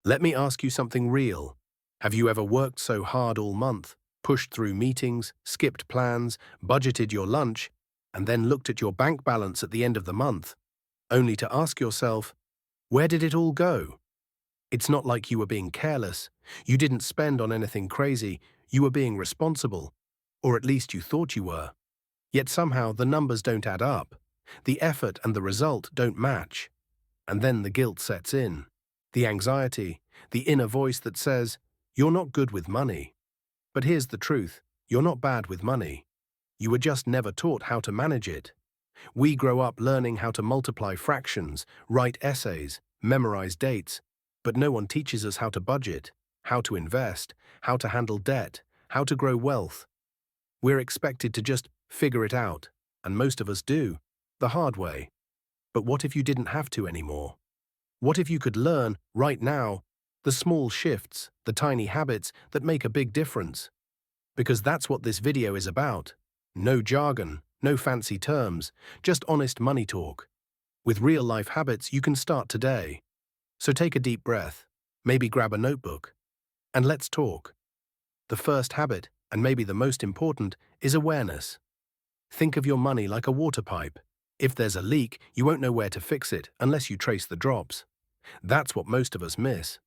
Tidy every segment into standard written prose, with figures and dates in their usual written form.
Let me ask you something real. Have you ever worked so hard all month, pushed through meetings, skipped plans, budgeted your lunch, and then looked at your bank balance at the end of the month, only to ask yourself, where did it all go? It's not like you were being careless. You didn't spend on anything crazy. You were being responsible. Or at least you thought you were. Yet somehow the numbers don't add up. The effort and the result don't match. And then the guilt sets in. The anxiety, the inner voice that says, you're not good with money. But here's the truth, you're not bad with money. You were just never taught how to manage it. We grow up learning how to multiply fractions, write essays, memorize dates, but no one teaches us how to budget, how to invest, how to handle debt, how to grow wealth. We're expected to just figure it out, and most of us do, the hard way. But what if you didn't have to anymore? What if you could learn, right now, the small shifts, the tiny habits that make a big difference? Because that's what this video is about. No jargon, no fancy terms, just honest money talk. With real-life habits you can start today. So take a deep breath, maybe grab a notebook, and let's talk. The first habit, and maybe the most important, is awareness. Think of your money like a water pipe. If there's a leak, you won't know where to fix it unless you trace the drops. That's what most of us miss.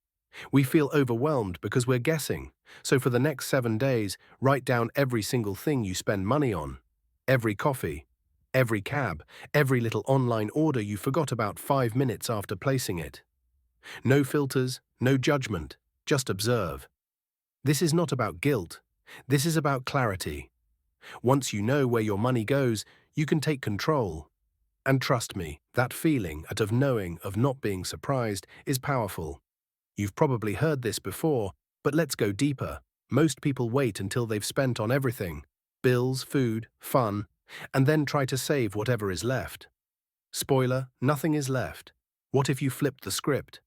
We feel overwhelmed because we're guessing. So for the next 7 days, write down every single thing you spend money on. Every coffee, every cab, every little online order you forgot about 5 minutes after placing it. No filters, no judgment, just observe. This is not about guilt. This is about clarity. Once you know where your money goes, you can take control. And trust me, that feeling of knowing, of not being surprised, is powerful. You've probably heard this before, but let's go deeper. Most people wait until they've spent on everything, bills, food, fun, and then try to save whatever is left. Spoiler, nothing is left. What if you flipped the script?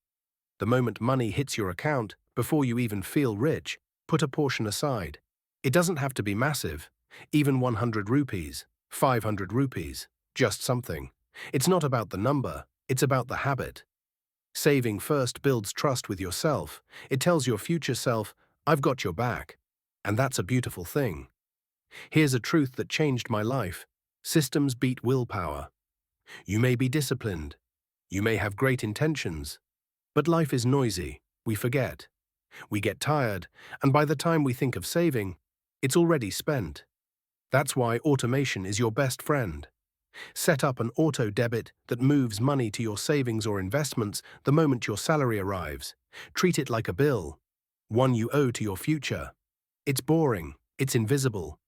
The moment money hits your account, before you even feel rich, put a portion aside. It doesn't have to be massive, even 100 rupees, 500 rupees, just something. It's not about the number, it's about the habit. Saving first builds trust with yourself. It tells your future self, I've got your back. And that's a beautiful thing. Here's a truth that changed my life. Systems beat willpower. You may be disciplined. You may have great intentions. But life is noisy. We forget. We get tired, and by the time we think of saving, it's already spent. That's why automation is your best friend. Set up an auto debit that moves money to your savings or investments the moment your salary arrives. Treat it like a bill, one you owe to your future. It's boring, it's invisible,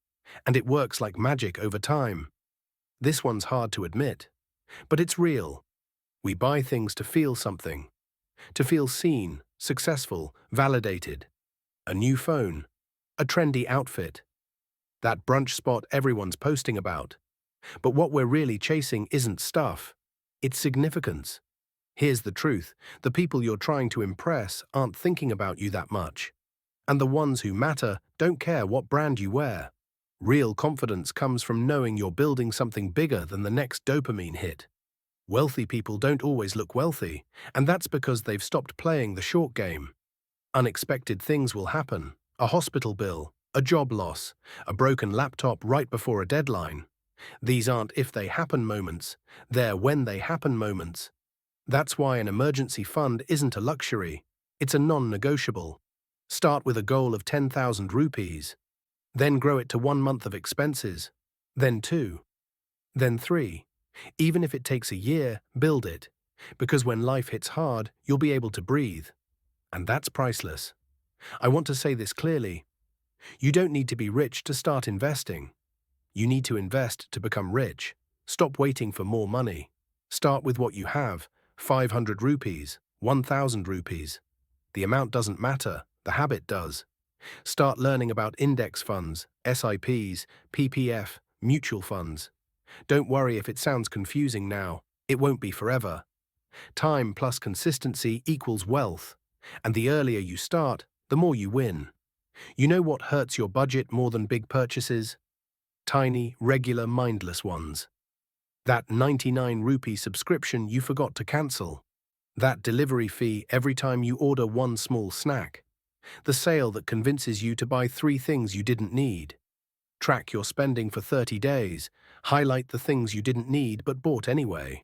and it works like magic over time. This one's hard to admit, but it's real. We buy things to feel something, to feel seen, successful, validated. A new phone, a trendy outfit, that brunch spot everyone's posting about. But what we're really chasing isn't stuff, it's significance. Here's the truth, the people you're trying to impress aren't thinking about you that much. And the ones who matter don't care what brand you wear. Real confidence comes from knowing you're building something bigger than the next dopamine hit. Wealthy people don't always look wealthy, and that's because they've stopped playing the short game. Unexpected things will happen, a hospital bill, a job loss, a broken laptop right before a deadline. These aren't if they happen moments, they're when they happen moments. That's why an emergency fund isn't a luxury, it's a non-negotiable. Start with a goal of 10,000 rupees, then grow it to 1 month of expenses, then 2, then 3. Even if it takes a year, build it, because when life hits hard, you'll be able to breathe. And that's priceless. I want to say this clearly. You don't need to be rich to start investing. You need to invest to become rich. Stop waiting for more money. Start with what you have, 500 rupees, 1,000 rupees. The amount doesn't matter, the habit does. Start learning about index funds, SIPs, PPF, mutual funds. Don't worry if it sounds confusing now, it won't be forever. Time plus consistency equals wealth, and the earlier you start, the more you win. You know what hurts your budget more than big purchases? Tiny, regular, mindless ones. That 99 rupee subscription you forgot to cancel. That delivery fee every time you order one small snack. The sale that convinces you to buy 3 things you didn't need. Track your spending for 30 days. Highlight the things you didn't need but bought anyway.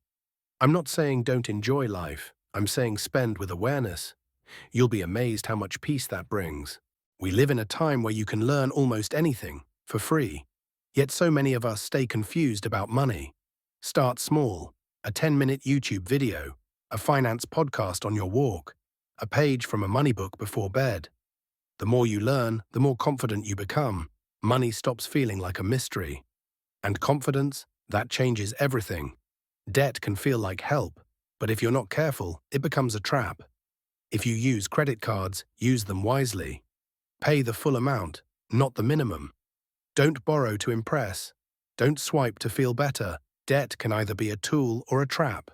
I'm not saying don't enjoy life. I'm saying spend with awareness. You'll be amazed how much peace that brings. We live in a time where you can learn almost anything for free. Yet so many of us stay confused about money. Start small. A 10-minute YouTube video, a finance podcast on your walk, a page from a money book before bed. The more you learn, the more confident you become. Money stops feeling like a mystery. And confidence, that changes everything. Debt can feel like help, but if you're not careful, it becomes a trap. If you use credit cards, use them wisely. Pay the full amount, not the minimum. Don't borrow to impress. Don't swipe to feel better. Debt can either be a tool or a trap.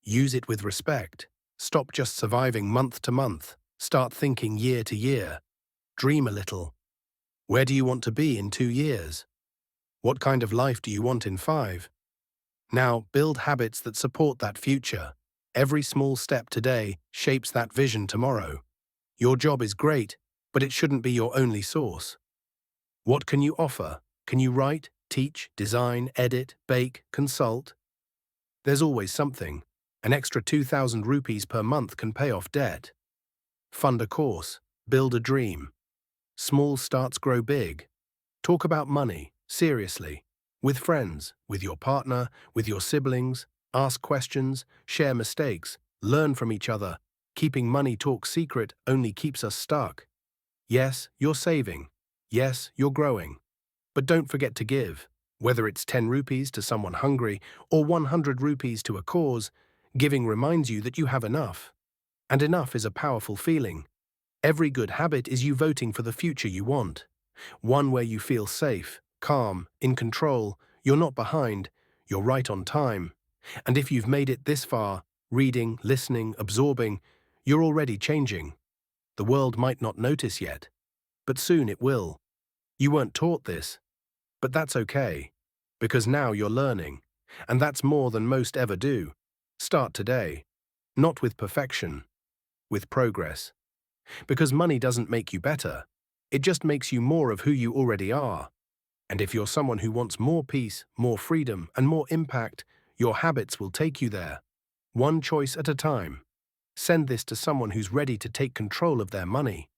Use it with respect. Stop just surviving month to month. Start thinking year to year. Dream a little. Where do you want to be in 2 years? What kind of life do you want in 5? Now, build habits that support that future. Every small step today shapes that vision tomorrow. Your job is great, but it shouldn't be your only source. What can you offer? Can you write, teach, design, edit, bake, consult? There's always something. An extra 2,000 rupees per month can pay off debt. Fund a course. Build a dream. Small starts grow big. Talk about money, seriously. With friends, with your partner, with your siblings. Ask questions, share mistakes, learn from each other. Keeping money talk secret only keeps us stuck. Yes, you're saving. Yes, you're growing. But don't forget to give. Whether it's 10 rupees to someone hungry or 100 rupees to a cause, giving reminds you that you have enough. And enough is a powerful feeling. Every good habit is you voting for the future you want. One where you feel safe, calm, in control, you're not behind, you're right on time. And if you've made it this far, reading, listening, absorbing, you're already changing. The world might not notice yet, but soon it will. You weren't taught this, but that's okay, because now you're learning, and that's more than most ever do. Start today, not with perfection, with progress. Because money doesn't make you better, it just makes you more of who you already are. And if you're someone who wants more peace, more freedom, and more impact, your habits will take you there. One choice at a time. Send this to someone who's ready to take control of their money.